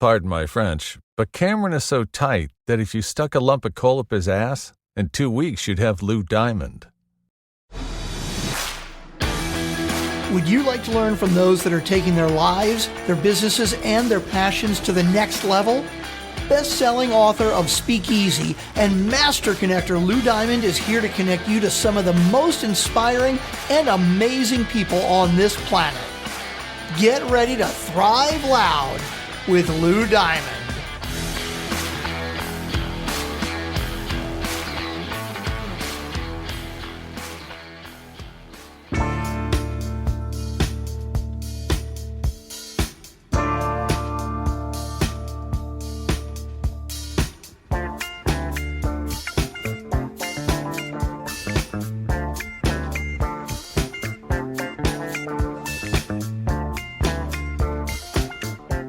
Pardon my French, but Cameron is so tight that if you stuck a lump of coal up his ass, in 2 weeks you'd have Lou Diamond. Would you like to learn from those that are taking their lives, their businesses, and their passions to the next level? Best-selling author of Speakeasy and master connector Lou Diamond is here to connect you to some of the most inspiring and amazing people on this planet. Get ready to thrive loud with Lou Diamond.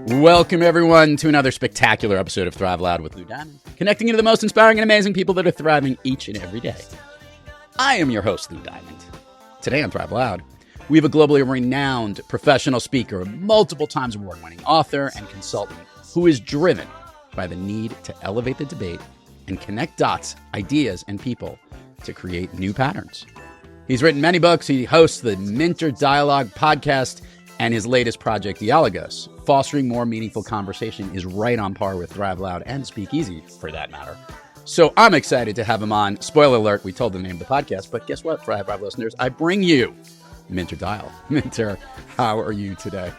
Welcome, everyone, to another spectacular episode of Thrive Loud with Lou Diamond, connecting you to the most inspiring and amazing people that are thriving each and every day. I am your host, Lou Diamond. Today on Thrive Loud, we have a globally renowned professional speaker, multiple times award-winning author and consultant who is driven by the need to elevate the debate and connect dots, ideas, and people to create new patterns. He's written many books. He hosts the Minter Dialogue podcast, and his latest project, Dialogos, fostering more meaningful conversation, is right on par with Thrive Loud and Speakeasy, for that matter. So I'm excited to have him on. Spoiler alert, we told the name of the podcast, but guess what, Thrive Loud listeners? I bring you Minter Dial. Minter, how are you today?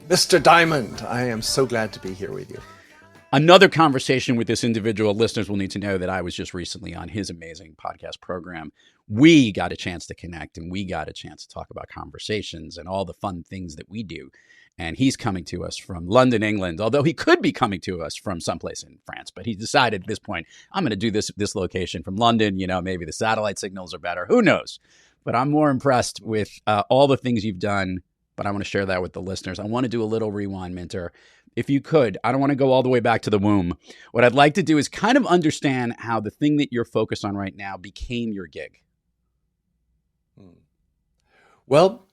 Mr. Diamond, I am so glad to be here with you. Another conversation with this individual. Listeners will need to know that I was just recently on his amazing podcast program. We got a chance to connect, and we got a chance to talk about conversations and all the fun things that we do. And he's coming to us from London, England, although he could be coming to us from someplace in France. But he decided at this point, I'm going to do this location from London. You know, maybe the satellite signals are better. Who knows? But I'm more impressed with all the things you've done. But I want to share that with the listeners. I want to do a little rewind, Minter. If you could, I don't want to go all the way back to the womb. What I'd like to do is kind of understand how the thing that you're focused on right now became your gig. Well,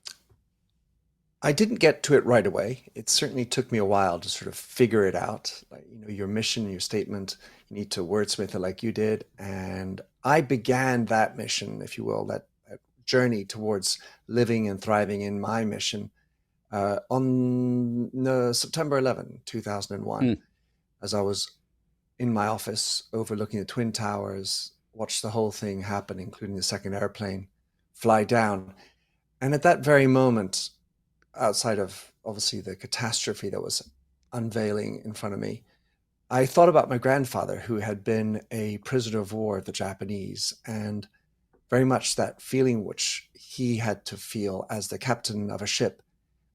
I didn't get to it right away. It certainly took me a while to sort of figure it out. Like, you know, your mission, your statement, you need to wordsmith it like you did. And I began that mission, if you will, that journey towards living and thriving in my mission on September 11, 2001, as I was in my office overlooking the Twin Towers, watched the whole thing happen, including the second airplane fly down. And at that very moment, outside of obviously the catastrophe that was unveiling in front of me, I thought about my grandfather, who had been a prisoner of war of the Japanese, and very much that feeling which he had to feel as the captain of a ship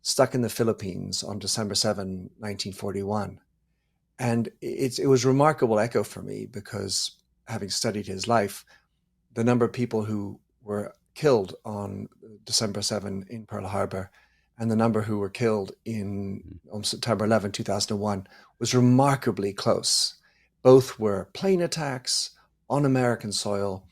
stuck in the Philippines on December 7, 1941. And it was a remarkable echo for me, because having studied his life, the number of people who were killed on December 7 in Pearl Harbor and the number who were killed on September 11, 2001 was remarkably close. Both were plane attacks on American soil.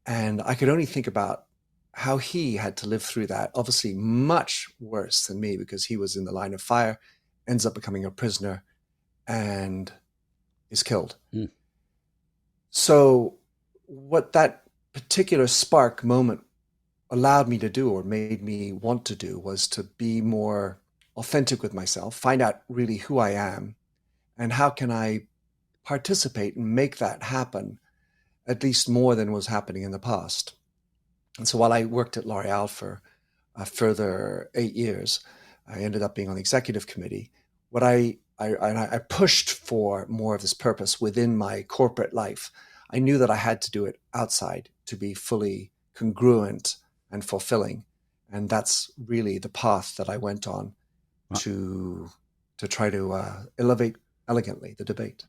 And I could only think about how he had to live through that, obviously much worse than me, because he was in the line of fire, ends up becoming a prisoner, and is killed. So what that particular spark moment allowed me to do, or made me want to do, was to be more authentic with myself, find out really who I am, and how can I participate and make that happen, at least more than was happening in the past. And so while I worked at L'Oreal for a further 8 years, I ended up being on the executive committee. What I pushed for more of this purpose within my corporate life. I knew that I had to do it outside to be fully congruent and fulfilling. And that's really the path that I went on to try to elevate elegantly the debate.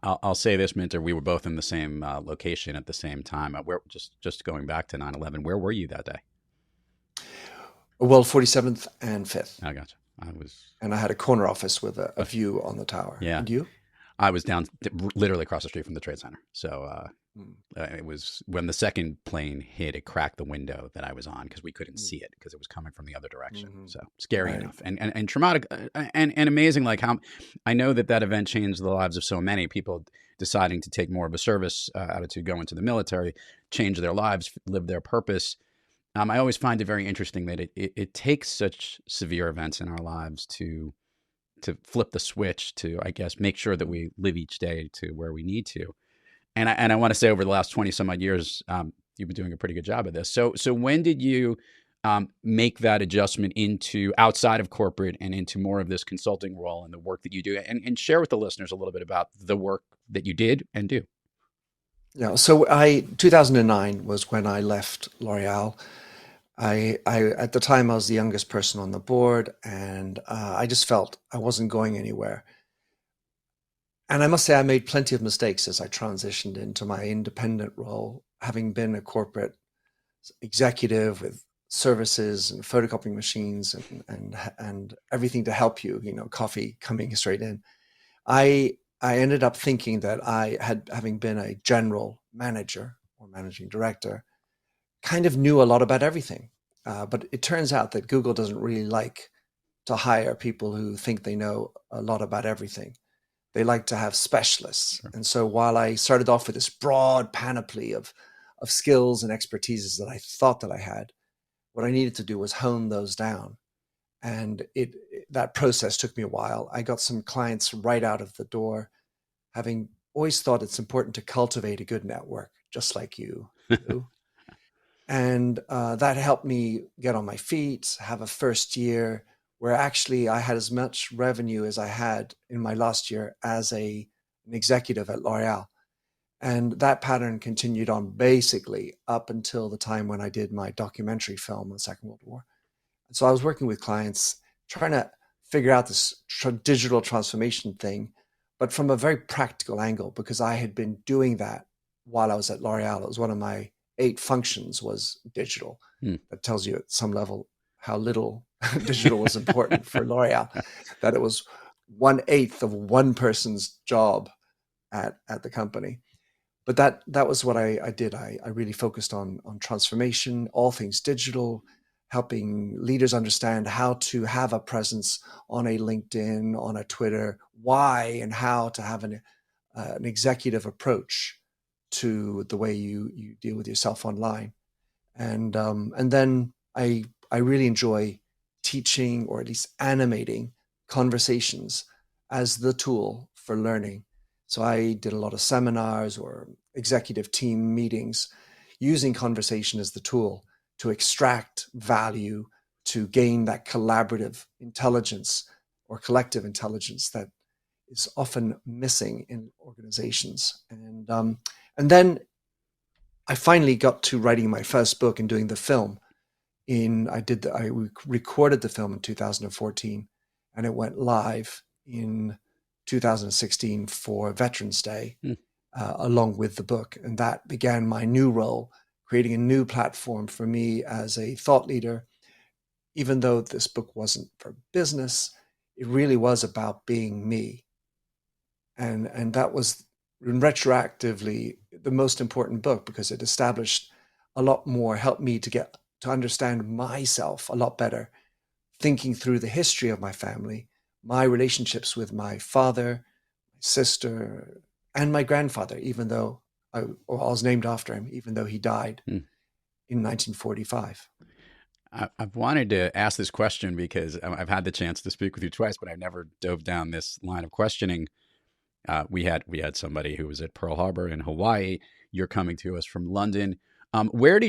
I'll say this, Minter. We were both in the same location at the same time. We're just going back to 9/11. Where were you that day? Well, 47th and 5th. I gotcha. And I had a corner office with a view on the tower. Yeah. And you? I was down literally across the street from the Trade Center. So It was when the second plane hit, it cracked the window that I was on because we couldn't see it because it was coming from the other direction. So scary enough and traumatic and amazing. Like how I know that event changed the lives of so many people deciding to take more of a service attitude, go into the military, change their lives, live their purpose. I always find it very interesting that it takes such severe events in our lives to flip the switch to, I guess, make sure that we live each day to where we need to. And I want to say over the last 20 some odd years, you've been doing a pretty good job of this. So when did you make that adjustment into outside of corporate and into more of this consulting role and the work that you do, and share with the listeners a little bit about the work that you did and do? Yeah. So 2009 was when I left L'Oreal. I at the time I was the youngest person on the board, and I just felt I wasn't going anywhere. And I must say I made plenty of mistakes as I transitioned into my independent role, having been a corporate executive with services and photocopying machines and everything to help you, coffee coming straight in. I ended up thinking that having been a general manager or managing director, kind of knew a lot about everything. But it turns out that Google doesn't really like to hire people who think they know a lot about everything. They like to have specialists. Sure. And so while I started off with this broad panoply of skills and expertises that I thought that I had, what I needed to do was hone those down. And that process took me a while. I got some clients right out of the door, having always thought it's important to cultivate a good network, just like you do. And that helped me get on my feet, have a first year where actually I had as much revenue as I had in my last year as an executive at L'Oreal. And that pattern continued on basically up until the time when I did my documentary film on the Second World War. And so I was working with clients trying to figure out this digital transformation thing, but from a very practical angle, because I had been doing that while I was at L'Oreal. It was one of my 8 functions was digital. That tells you at some level how little digital was important for L'Oreal, that it was 1/8 of one person's job at the company. But that was what I did. I really focused on transformation, all things digital, helping leaders understand how to have a presence on a LinkedIn, on a Twitter, why and how to have an executive approach to the way you deal with yourself online. And then I really enjoy teaching, or at least animating conversations as the tool for learning. So I did a lot of seminars or executive team meetings using conversation as the tool to extract value, to gain that collaborative intelligence or collective intelligence that is often missing in organizations. And then I finally got to writing my first book and doing the film. I recorded the film in 2014, and it went live in 2016 for Veterans Day, along with the book. And that began my new role, creating a new platform for me as a thought leader. Even though this book wasn't for business, it really was about being me. And that was retroactively the most important book, because it established a lot more, helped me to understand myself a lot better, thinking through the history of my family, my relationships with my father, my sister, and my grandfather, even though I was named after him, even though he died in 1945. I've wanted to ask this question because I've had the chance to speak with you twice, but I've never dove down this line of questioning. We had somebody who was at Pearl Harbor in Hawaii. You're coming to us from London. Where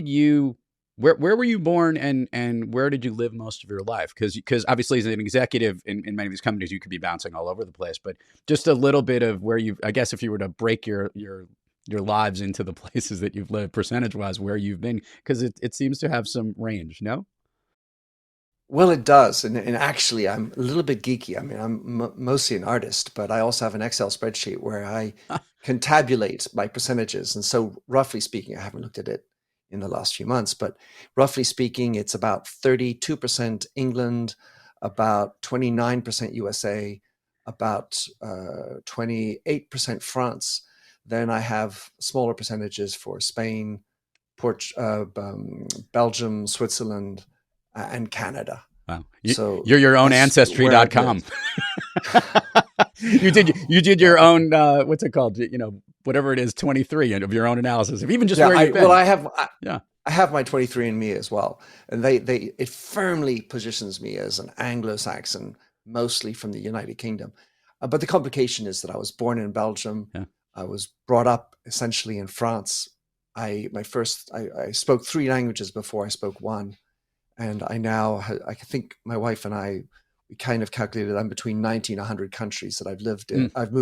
were you born, and where did you live most of your life? Because obviously as an executive in many of these companies, you could be bouncing all over the place, but just a little bit of where I guess if you were to break your lives into the places that you've lived percentage-wise, where you've been, because it seems to have some range, no? Well, it does. And actually, I'm a little bit geeky. I mean, I'm mostly an artist, but I also have an Excel spreadsheet where I can tabulate my percentages. And so roughly speaking, I haven't looked at it in the last few months, but roughly speaking, it's about 32% England, about 29% USA, about 28% France. Then I have smaller percentages for Spain, Belgium, Switzerland, and Canada. Wow. So You're your own that's where I've ancestry.com. lived. You did your own, what's it called? Whatever it is, 23 of your own analysis of even just Yeah, where you've been. well, Yeah. I have my 23andMe as well, and it firmly positions me as an Anglo-Saxon, mostly from the United Kingdom. But the complication is that I was born in Belgium. Yeah. I was brought up essentially in France. I spoke 3 languages before I spoke 1, and I think my wife and we kind of calculated I'm between 90 and 100 countries that I've lived in. I've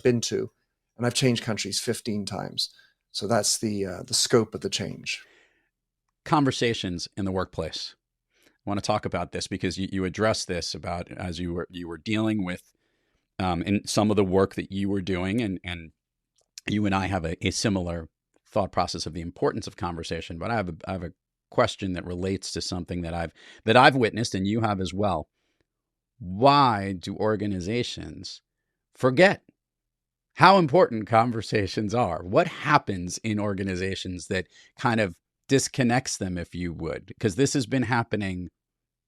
been to, and I've changed countries 15 times. So that's the scope of the change. Conversations in the workplace. I want to talk about this because you addressed this about as you were dealing with in some of the work that you were doing, and you and I have a similar thought process of the importance of conversation. But I have a question that relates to something that I've witnessed, and you have as well. Why do organizations forget how important conversations are? What happens in organizations that kind of disconnects them, if you would? Because this has been happening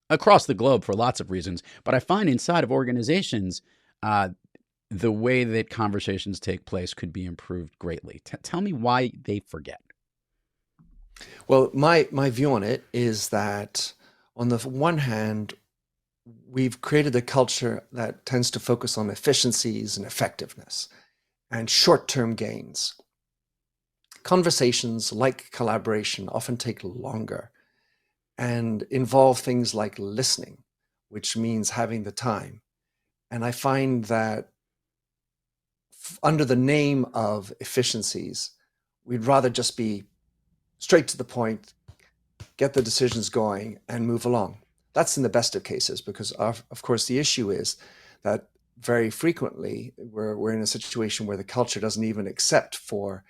across the globe for lots of reasons. But I find inside of organizations, the way that conversations take place could be improved greatly. Tell me why they forget. Well, my view on it is that on the one hand, we've created a culture that tends to focus on efficiencies and effectiveness and short-term gains. Conversations, like collaboration, often take longer and involve things like listening, which means having the time. And I find that under the name of efficiencies, we'd rather just be straight to the point, get the decisions going, and move along. That's in the best of cases, because of course the issue is that very frequently we're in a situation where the culture doesn't even accept for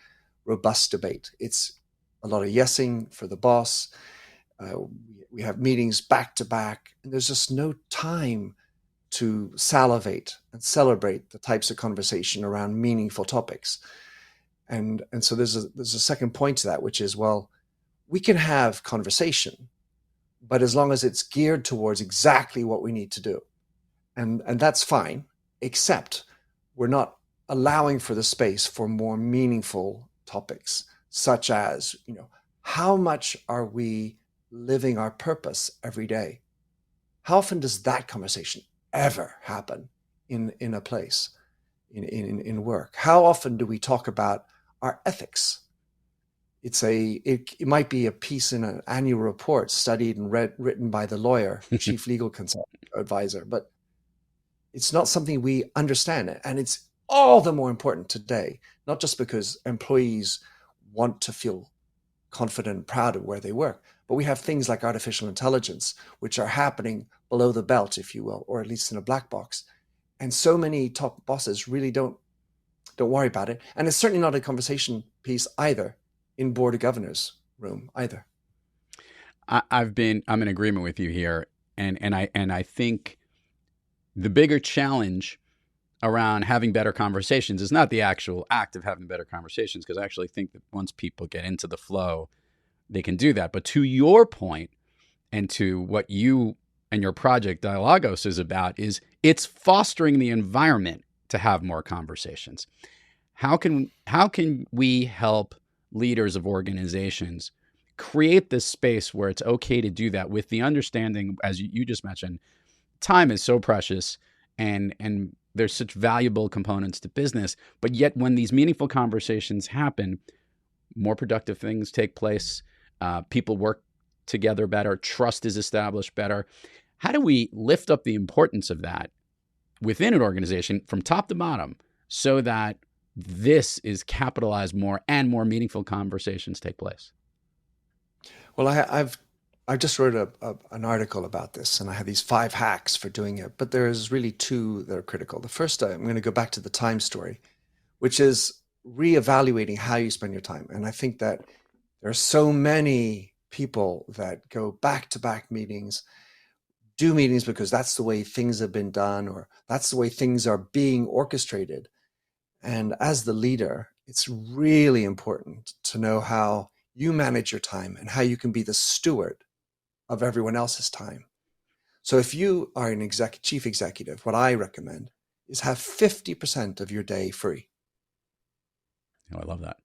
robust debate. It's a lot of yesing for the boss. We have meetings back to back, and there's just no time to salivate and celebrate the types of conversation around meaningful topics. And so there's a second point to that, which is, well, we can have conversation, but as long as it's geared towards exactly what we need to do. And that's fine, except we're not allowing for the space for more meaningful topics, such as, how much are we living our purpose every day? How often does that conversation ever happen in a place, in work? How often do we talk about our ethics? It might be a piece in an annual report studied and written by the lawyer, chief legal consultant, advisor, but it's not something we understand. And it's all the more important today, not just because employees want to feel confident and proud of where they work, but we have things like artificial intelligence, which are happening below the belt, if you will, or at least in a black box. And so many top bosses really don't worry about it. And it's certainly not a conversation piece either in board of governors room either. I'm in agreement with you here. And I think the bigger challenge around having better conversations is not the actual act of having better conversations, because I actually think that once people get into the flow, they can do that. But to your point, and to what you and your project Dialogos is about, is it's fostering the environment to have more conversations. How can we help leaders of organizations create this space where it's okay to do that, with the understanding, as you just mentioned, time is so precious and there's such valuable components to business, but yet when these meaningful conversations happen, more productive things take place, people work together better, trust is established better. How do we lift up the importance of that within an organization from top to bottom so that this is capitalized more and more meaningful conversations take place? Well, I just wrote an article about this, and I have these 5 hacks for doing it, but there's really 2 that are critical. The first, I'm going to go back to the time story, which is reevaluating how you spend your time. And I think that there are so many people that go back-to-back meetings, do meetings because that's the way things have been done, or that's the way things are being orchestrated. And as the leader, it's really important to know how you manage your time and how you can be the steward of everyone else's time. So if you are an chief executive, what I recommend is have 50% of your day free. Oh, I love that.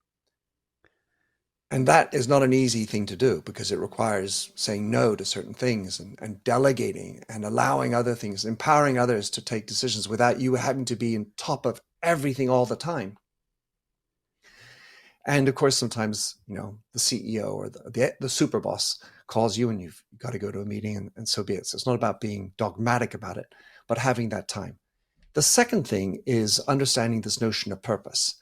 And that is not an easy thing to do because it requires saying no to certain things and delegating and allowing other things, empowering others to take decisions without you having to be on top of everything all the time. And of course, sometimes, the CEO or the super boss calls you and you've got to go to a meeting and so be it. So it's not about being dogmatic about it, but having that time. The second thing is understanding this notion of purpose.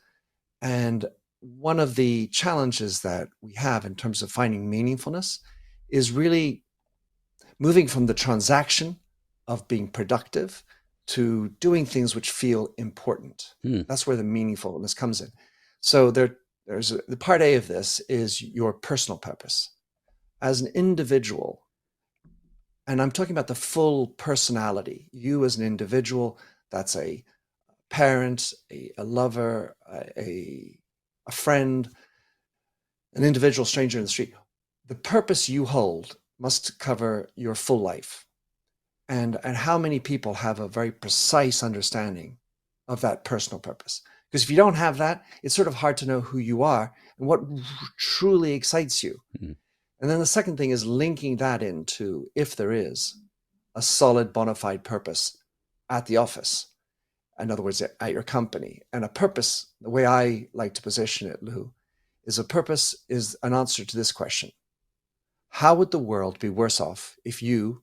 And one of the challenges that we have in terms of finding meaningfulness is really moving from the transaction of being productive to doing things which feel important. That's where the meaningfulness comes in. So there's the part A of this is your personal purpose. As an individual, and I'm talking about the full personality, you as an individual, that's a parent, a lover, a friend, an individual stranger in the street. The purpose you hold must cover your full life. And how many people have a very precise understanding of that personal purpose? Because if you don't have that, it's sort of hard to know who you are and what truly excites you. Mm-hmm. And then the second thing is linking that into, if there is, a solid bona fide purpose at the office. In other words, at your company. And a purpose, the way I like to position it, Lou, is a purpose is an answer to this question. How would the world be worse off if you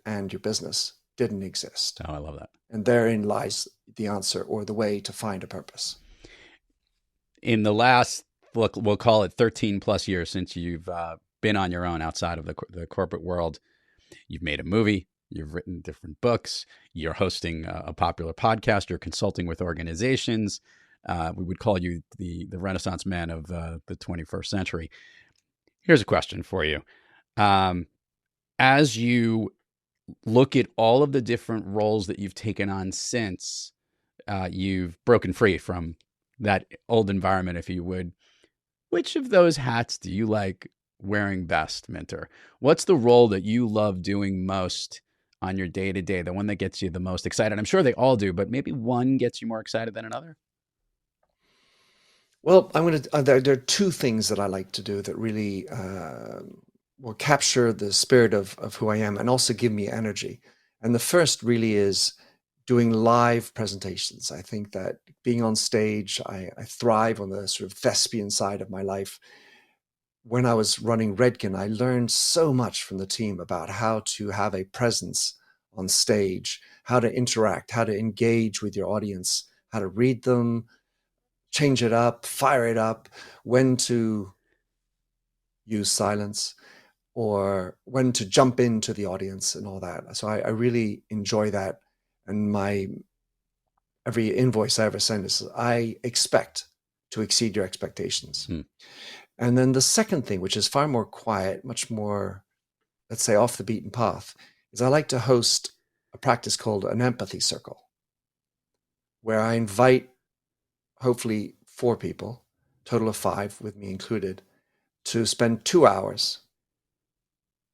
and your business didn't exist? Oh, I love that. And therein lies the answer or the way to find a purpose. In the last, we'll call it 13 plus years since you've been on your own outside of the corporate world, you've made a movie, you've written different books, you're hosting a popular podcast, you're consulting with organizations. We would call you the Renaissance man of the 21st century. Here's a question for you. As you look at all of the different roles that you've taken on since you've broken free from that old environment, if you would, which of those hats do you like wearing best, Minter? What's the role that you love doing most on your day-to-day, the one that gets you the most excited? I'm sure they all do, but maybe one gets you more excited than another? Well, there are two things that I like to do that really will capture the spirit of who I am and also give me energy. And the first really is doing live presentations. I think that being on stage, I thrive on the sort of thespian side of my life. When I was running Redken, I learned so much from the team about how to have a presence on stage, how to interact, how to engage with your audience, how to read them, change it up, fire it up, when to use silence or when to jump into the audience and all that. So I really enjoy that. And every invoice I ever send is, I expect to exceed your expectations. And then the second thing, which is far more quiet, much more, let's say, off the beaten path, is I like to host a practice called an empathy circle, where I invite hopefully 4 people, total of 5 with me included, to spend 2 hours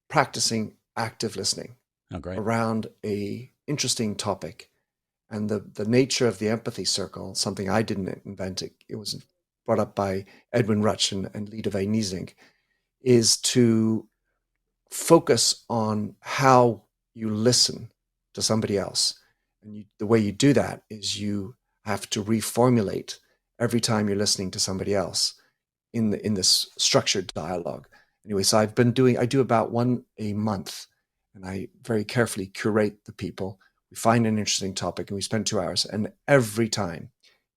practicing active listening around a interesting topic. And the nature of the empathy circle, something I didn't invent, it was brought up by Edwin Rutsch and Lida Vey Niesing, is to focus on how you listen to somebody else. And the way you do that is you have to reformulate every time you're listening to somebody else in this structured dialogue. Anyway, so I do about one a month, and I very carefully curate the people. We find an interesting topic and we spend 2 hours, and every time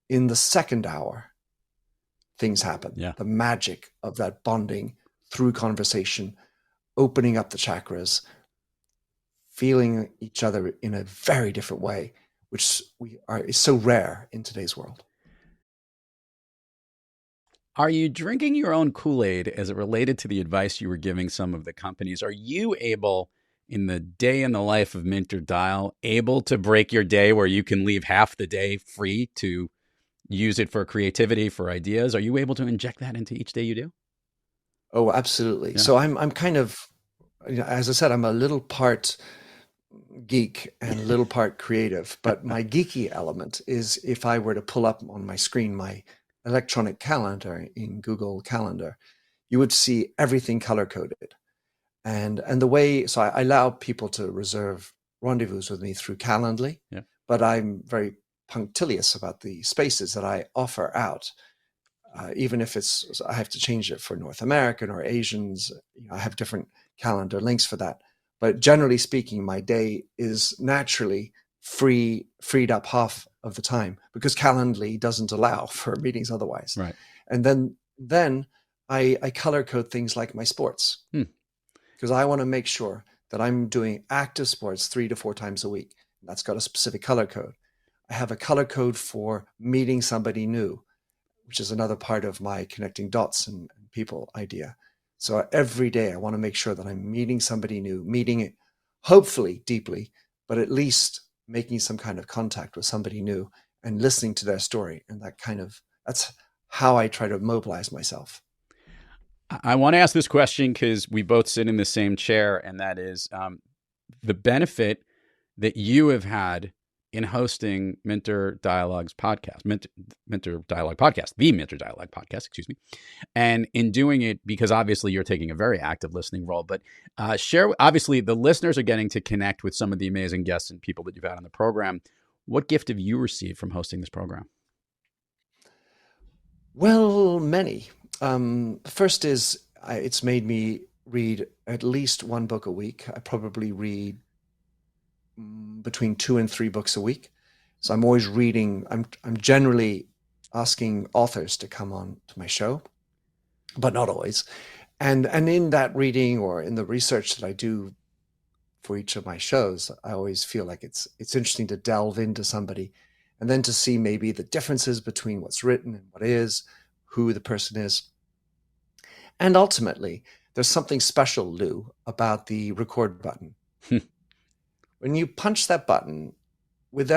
in the second hour, things happen. Yeah. The magic of that bonding through conversation, opening up the chakras, feeling each other in a very different way, which is so rare in today's world. Are you drinking your own Kool-Aid as it related to the advice you were giving some of the companies? Are you able, in the day in the life of Minter Dial, able to break your day where you can leave half the day free to use it for creativity, for ideas? Are you able to inject that into each day you do? Oh, absolutely. Yeah. So I'm kind of, as I said, I'm a little part geek and a little part creative, but my geeky element is if I were to pull up on my screen my electronic calendar in Google Calendar, you would see everything color coded. And the way, so I allow people to reserve rendezvous with me through Calendly, Yeah. but I'm very punctilious about the spaces that I offer out. Even if I have to change it for North American or Asians, I have different calendar links for that. But generally speaking, my day is naturally freed up half of the time because Calendly doesn't allow for meetings otherwise. Right. And then I color code things like my sports because I want to make sure that I'm doing active sports 3 to 4 times a week. That's got a specific color code. I have a color code for meeting somebody new, which is another part of my connecting dots and people idea. So every day I want to make sure that I'm meeting somebody new, meeting it hopefully deeply, but at least making some kind of contact with somebody new and listening to their story. And that's how I try to mobilize myself. I want to ask this question because we both sit in the same chair, and that is the benefit that you have had in hosting Mentor Dialogues podcast, Mentor Dialogue podcast, the Mentor Dialogue podcast, excuse me. And in doing it, because obviously you're taking a very active listening role, but obviously the listeners are getting to connect with some of the amazing guests and people that you've had on the program. What gift have you received from hosting this program? Well, many. First is it's made me read at least one book a week. I probably read between 2 and 3 books a week. So I'm always reading. I'm generally asking authors to come on to my show, but not always. And in that reading or in the research that I do for each of my shows, I always feel like it's interesting to delve into somebody and then to see maybe the differences between what's written and what is, who the person is. And ultimately, there's something special, Lou, about the record button. When you punch that button, with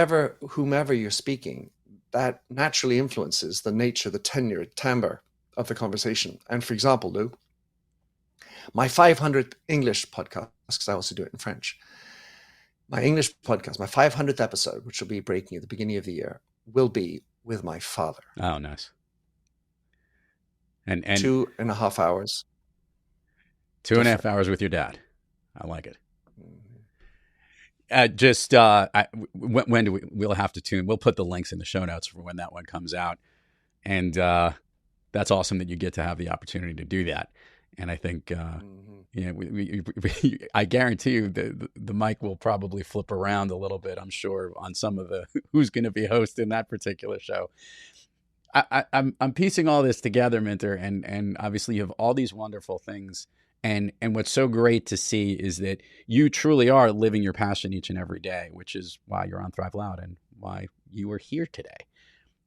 whomever you're speaking, that naturally influences the nature, the tenure, timbre of the conversation. And for example, Lou, my 500th English podcast, because I also do it in French, my English podcast, my 500th episode, which will be breaking at the beginning of the year, will be with my father. Oh, nice. And 2.5 hours. 2.5 hours with your dad. I like it. When do we'll have to tune. We'll put the links in the show notes for when that one comes out. And that's awesome that you get to have the opportunity to do that. And I think, I guarantee you the mic will probably flip around a little bit, I'm sure, on some of the who's going to be hosting that particular show. I'm piecing all this together, Mentor, and obviously you have all these wonderful things. And what's so great to see is that you truly are living your passion each and every day, which is why you're on Thrive Loud and why you are here today.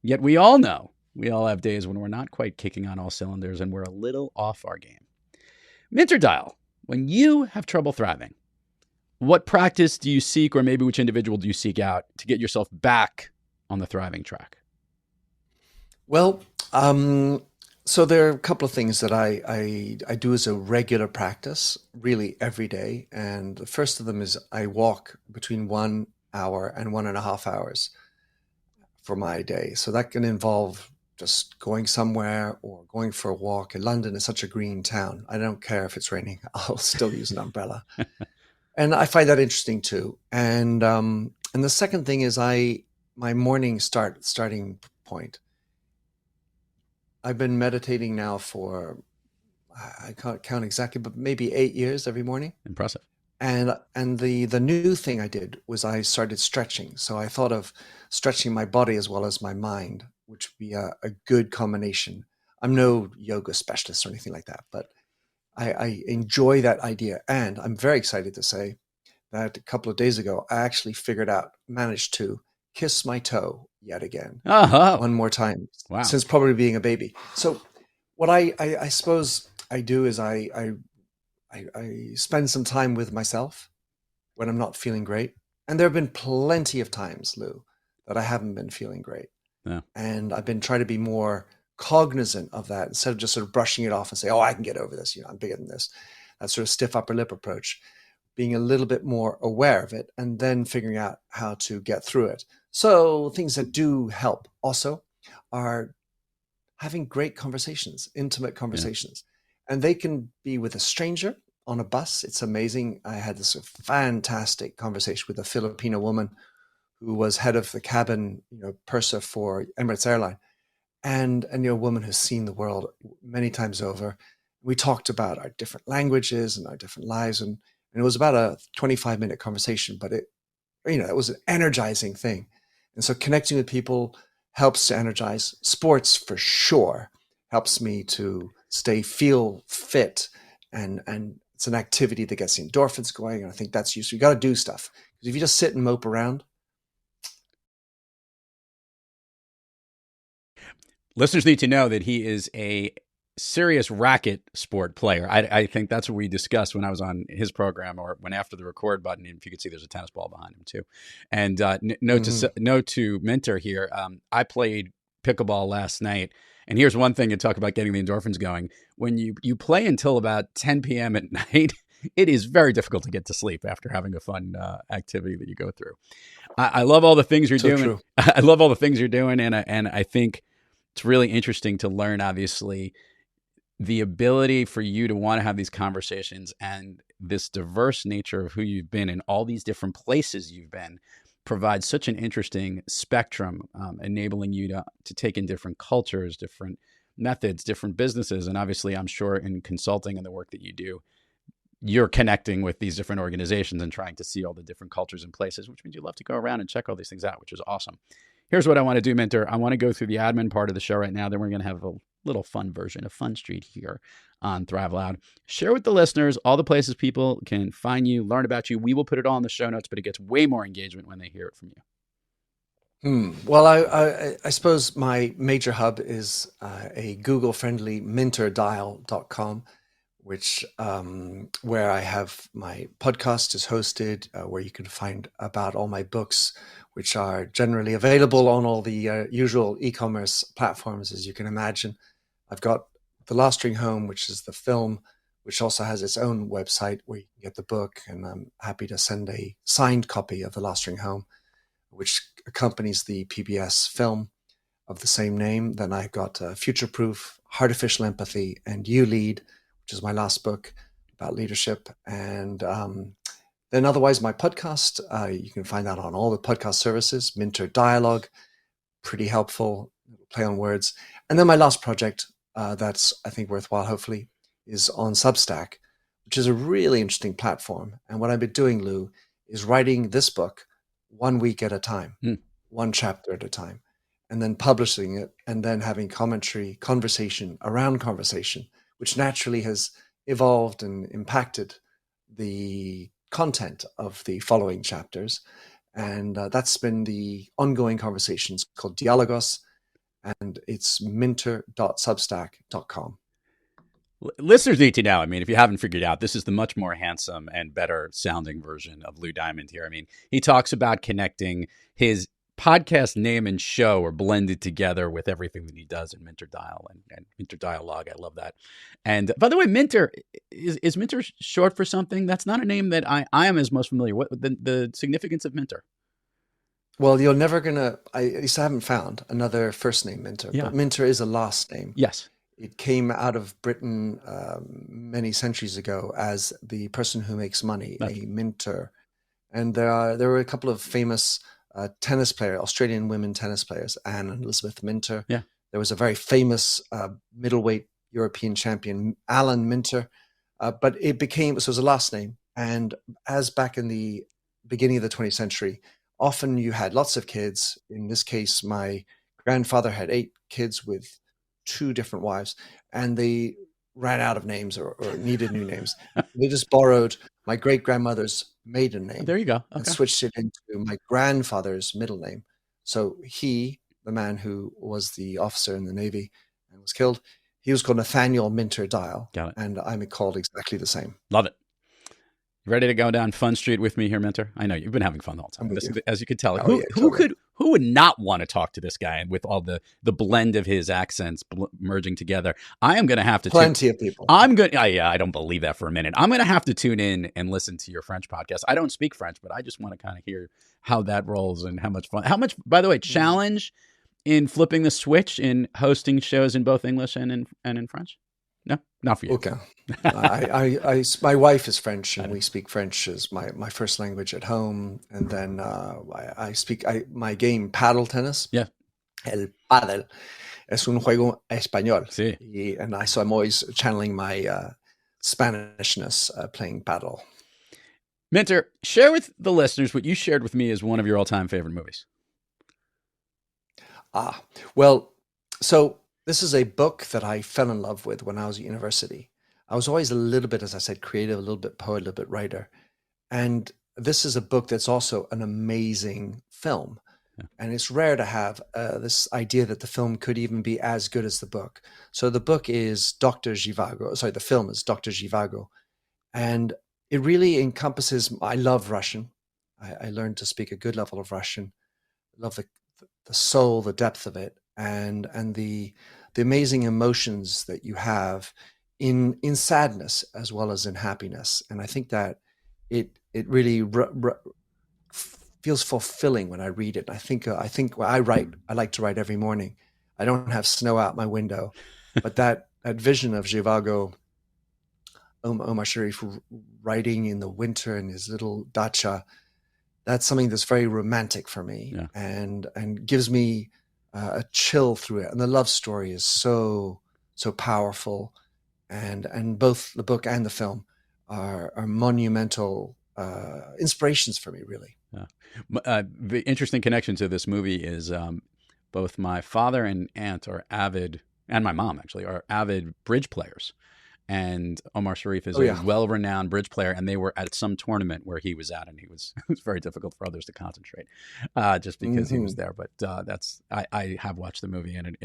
Yet we all know, we all have days when we're not quite kicking on all cylinders and we're a little off our game. Mentor Dial, when you have trouble thriving, what practice do you seek, or maybe which individual do you seek out to get yourself back on the thriving track? Well, so there are a couple of things that I do as a regular practice, really every day. And the first of them is I walk between 1 hour and 1.5 hours for my day. So that can involve just going somewhere or going for a walk. And London is such a green town. I don't care if it's raining. I'll still use an umbrella. And I find that interesting too. And the second thing is my morning starting point. I've been meditating now for, I can't count exactly, but maybe 8 years every morning. Impressive. And the new thing I did was I started stretching. So I thought of stretching my body as well as my mind, which would be a good combination. I'm no yoga specialist or anything like that, but I enjoy that idea. And I'm very excited to say that a couple of days ago, I actually managed to kiss my toe yet again, one more time. Wow. Since probably being a baby. So what I suppose I do is I spend some time with myself when I'm not feeling great. And there have been plenty of times, Lou, that I haven't been feeling great. Yeah. And I've been trying to be more cognizant of that instead of just sort of brushing it off and say, oh, I can get over this. I'm bigger than this. That sort of stiff upper lip approach, being a little bit more aware of it and then figuring out how to get through it. So things that do help also are having great conversations, intimate conversations. Yeah. And they can be with a stranger on a bus. It's amazing. I had this fantastic conversation with a Filipino woman who was head of the cabin, purser for Emirates Airline, and a woman who's seen the world many times over. We talked about our different languages and our different lives, and it was about a 25-minute conversation, but it was an energizing thing. And so connecting with people helps to energize. Sports for sure helps me to feel fit, and it's an activity that gets the endorphins going. And I think that's useful. You got to do stuff, because if you just sit and mope around. Listeners need to know that he is a serious racket sport player. I think that's what we discussed when I was on his program, or when after the record button, if you could see, there's a tennis ball behind him too. And note to Minter here, I played pickleball last night, and here's one thing to talk about getting the endorphins going. When you play until about 10 p.m. at night, it is very difficult to get to sleep after having a fun activity that you go through. I love all the things you're doing. True. I love all the things you're doing, and I think it's really interesting to learn, obviously, the ability for you to want to have these conversations, and this diverse nature of who you've been in all these different places you've been provides such an interesting spectrum, enabling you to take in different cultures, different methods, different businesses. And obviously, I'm sure in consulting and the work that you do, you're connecting with these different organizations and trying to see all the different cultures and places, which means you love to go around and check all these things out, which is awesome. Here's what I want to do, Minter. I want to go through the admin part of the show right now. Then we're going to have a little fun version of Fun Street here on Thrive Loud. Share with the listeners all the places people can find you, learn about you. We will put it all in the show notes, but it gets way more engagement when they hear it from you. Well, I suppose my major hub is a Google-friendly minterdial.com, which where I have my podcast is hosted, where you can find about all my books, which are generally available on all the usual e-commerce platforms, as you can imagine. I've got The Last Ring Home, which is the film, which also has its own website where you can get the book, and I'm happy to send a signed copy of The Last Ring Home, which accompanies the PBS film of the same name. Then I've got Futureproof, Heartificial Empathy, and You Lead, which is my last book about leadership. And then otherwise, my podcast, you can find that on all the podcast services. Minter Dialogue, pretty helpful, play on words. And then my last project that's, I think, worthwhile, hopefully, is on Substack, which is a really interesting platform. And what I've been doing, Lou, is writing this book 1 week at a time, one chapter at a time, and then publishing it, and then having conversation around conversation, which naturally has evolved and impacted the content of the following chapters. And that's been the ongoing conversations called Dialogos, and it's minter.substack.com. Listeners need to know, if you haven't figured out, this is the much more handsome and better sounding version of Lou Diamond here. He talks about connecting his podcast name and show are blended together with everything that he does in Minter Dial and Minter Dialogue. I love that. And by the way, Minter, is Minter short for something? That's not a name that I am as most familiar with. The significance of Minter. Well, you're never going to, at least I haven't found another first name Minter, but Minter is a last name. Yes. It came out of Britain many centuries ago as the person who makes money, a minter. And there were a couple of famous tennis players, Australian women tennis players, Anne and Elizabeth Minter. Yeah. There was a very famous middleweight European champion, Alan Minter. But it was a last name. And as back in the beginning of the 20th century, often you had lots of kids. In this case, my grandfather had 8 kids with 2 different wives, and they ran out of names or needed new names. They just borrowed my great-grandmother's maiden name. There you go. Okay. And switched it into my grandfather's middle name. So he, the man who was the officer in the Navy and was killed, he was called Nathaniel Minter Dial. Got it. And I'm called exactly the same. Love it. Ready to go down Fun Street with me here, Minter? I know you've been having fun the whole time, as you could tell. Who who would not want to talk to this guy with all the blend of his accents merging together? I am going to have to plenty of people. I don't believe that for a minute. I'm going to have to tune in and listen to your French podcast. I don't speak French, but I just want to kind of hear how that rolls and how much fun. How much, by the way, challenge in flipping the switch in hosting shows in both English and in French? No, not for you. Okay. My wife is French, and we speak French as my first language at home. And then I speak my game Padel Tennis. Yeah. El Padel es un juego español. Sí. So I'm always channeling my Spanishness playing paddle. Minter, share with the listeners what you shared with me as one of your all-time favorite movies. Well, so this is a book that I fell in love with when I was at university. I was always a little bit, as I said, creative, a little bit poet, a little bit writer. And this is a book that's also an amazing film. Yeah. And it's rare to have this idea that the film could even be as good as the book. So the book is Dr. Zhivago. Sorry, the film is Dr. Zhivago. And it really encompasses, I love Russian. I learned to speak a good level of Russian. I love the soul, the depth of it, and the amazing emotions that you have in sadness as well as in happiness. And I think that it really feels fulfilling when I read it. I think when I write, I like to write every morning. I don't have snow out my window, but that vision of Zhivago, Omar Sharif writing in the winter in his little dacha, that's something that's very romantic for me, and gives me a chill through it. And the love story is so powerful, and both the book and the film are monumental inspirations for me, really. The interesting connection to this movie is both my father and aunt are avid, and my mom actually are avid bridge players. And Omar Sharif is a well-renowned bridge player, and they were at some tournament where he was at, and it was very difficult for others to concentrate just because he was there. But I have watched the movie, and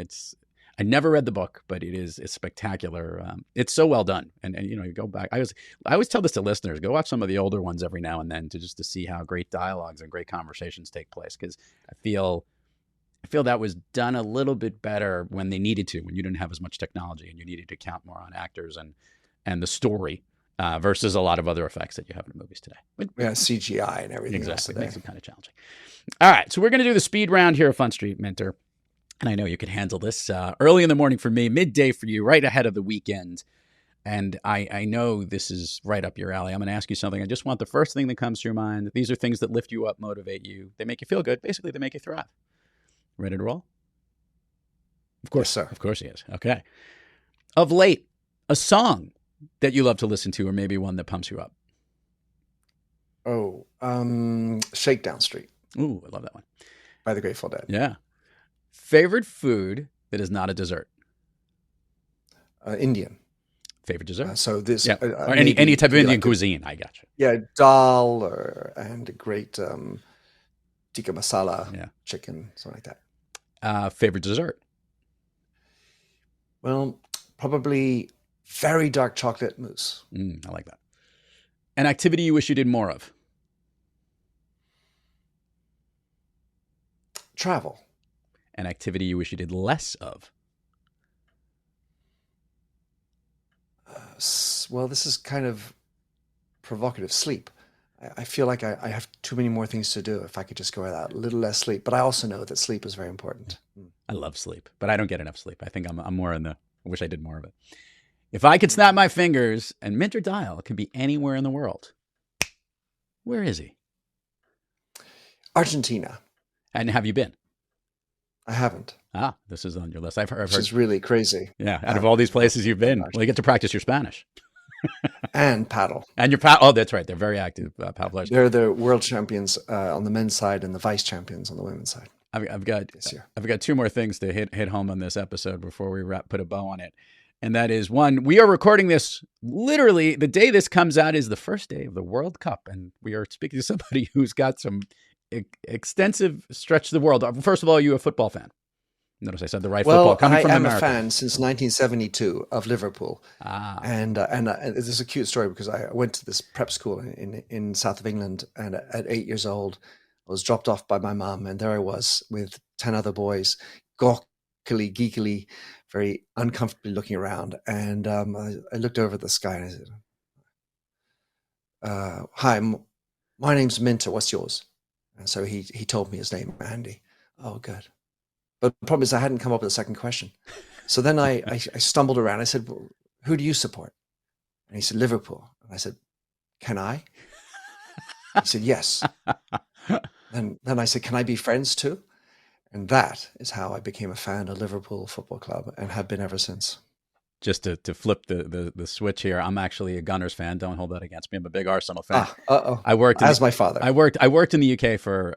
I never read the book, but it's spectacular. It's so well done, and you go back. I always tell this to listeners: go watch some of the older ones every now and then to see how great dialogues and great conversations take place. Because I feel that was done a little bit better when they needed to, when you didn't have as much technology and you needed to count more on actors and the story versus a lot of other effects that you have in movies today. CGI and everything. Exactly. It makes it kind of challenging. All right. So we're going to do the speed round here at Fun Street, Minter. And I know you can handle this early in the morning for me, midday for you, right ahead of the weekend. And I know this is right up your alley. I'm going to ask you something. I just want the first thing that comes to your mind. These are things that lift you up, motivate you. They make you feel good. Basically, they make you thrive. Ready to roll? Of course, yes, sir. Of course he is. Okay. Of late, a song that you love to listen to, or maybe one that pumps you up. Shakedown Street. Ooh, I love that one. By the Grateful Dead. Yeah. Favorite food that is not a dessert? Indian. Favorite dessert? So this, or any type of Indian cuisine. I gotcha. Yeah, dal and a great tikka masala, chicken, something like that. Favorite dessert? Well, probably very dark chocolate mousse. I like that. An activity you wish you did more of? Travel. An activity you wish you did less of? Well, this is kind of provocative. Sleep. I feel like I have too many more things to do if I could just go without a little less sleep. But I also know that sleep is very important. I love sleep, but I don't get enough sleep. I think I'm more in I wish I did more of it. If I could snap my fingers and Minter Dial could be anywhere in the world, where is he? Argentina. And have you been? I haven't. This is on your list. I've heard. This is really crazy. Yeah, out of all these places you've been, well, you get to practice your Spanish. And paddle. And your paddle. Oh, that's right. They're very active paddle players. They're the world champions on the men's side and the vice champions on the women's side. I've got two more things to hit home on this episode before we put a bow on it. And that is, one, we are recording this literally the day this comes out is the first day of the World Cup. And we are speaking to somebody who's got some extensive stretch to the world. First of all, are you a football fan? Notice I said the right football coming from America. I am a fan since 1972 of Liverpool. And this is a cute story because I went to this prep school in south of England, and at 8 years old, I was dropped off by my mom, and there I was with 10 other boys, gawkily, geekily, very uncomfortably looking around. And I looked over at the sky and I said, hi, my name's Minter. What's yours? And so he told me his name, Andy. Oh, good. But the problem is I hadn't come up with a second question. So then I stumbled around. I said, well, who do you support? And he said, Liverpool. And I said, can I? He said, yes. And then I said, can I be friends too? And that is how I became a fan of Liverpool Football Club and have been ever since. Just to flip the switch here, I'm actually a Gunners fan. Don't hold that against me. I'm a big Arsenal fan. I worked my father. I worked in the UK for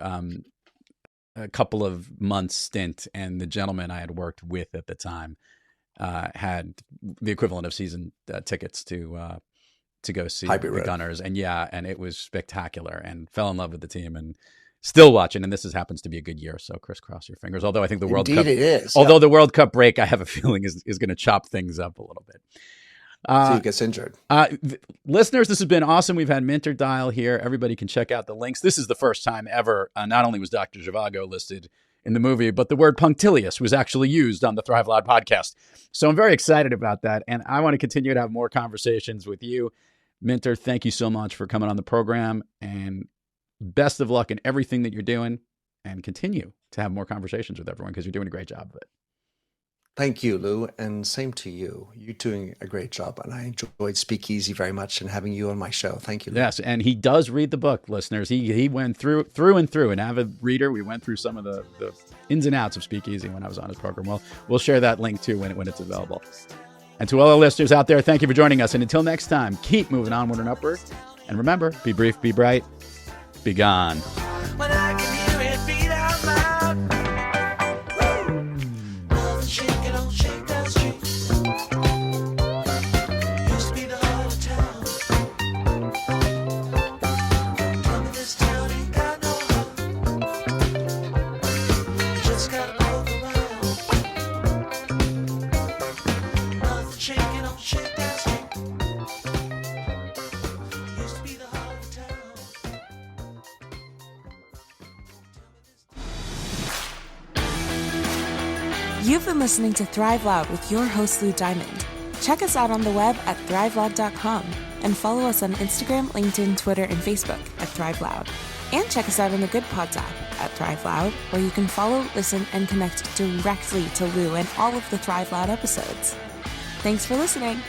a couple of months stint, and the gentleman I had worked with at the time had the equivalent of season tickets to go see the Gunners, and it was spectacular, and fell in love with the team, and still watching. And this happens to be a good year, so crisscross your fingers. Although I think the World Cup, it is. Although the World Cup break, I have a feeling is going to chop things up a little bit. So he gets injured. Listeners, this has been awesome. We've had Minter Dial here. Everybody can check out the links. This is the first time ever. Not only was Dr. Zhivago listed in the movie, but the word punctilious was actually used on the Thrive Loud podcast. So I'm very excited about that. And I want to continue to have more conversations with you. Minter, thank you so much for coming on the program, and best of luck in everything that you're doing, and continue to have more conversations with everyone because you're doing a great job of it. Thank you, Lou, and same to you. You're doing a great job, and I enjoyed Speakeasy very much and having you on my show. Thank you, Lou. Yes, and he does read the book, listeners. He went through and through, an avid reader. We went through some of the ins and outs of Speakeasy when I was on his program. Well, we'll share that link too when it's available. And to all our listeners out there, thank you for joining us. And until next time, keep moving onward and upward. And remember, be brief, be bright, be gone. When I can hear it beat out loud. Nothing shaking, don't shake that street. Used to be the heart of town. Tell me this town ain't got no heart. Just gotta poke around. Nothing shaking, don't shake that street. Used to be the heart of town. You've been listening to Thrive Loud with your host, Lou Diamond. Check us out on the web at thriveloud.com and follow us on Instagram, LinkedIn, Twitter, and Facebook at Thrive Loud. And check us out on the Good Pods app at Thrive Loud, where you can follow, listen, and connect directly to Lou and all of the Thrive Loud episodes. Thanks for listening.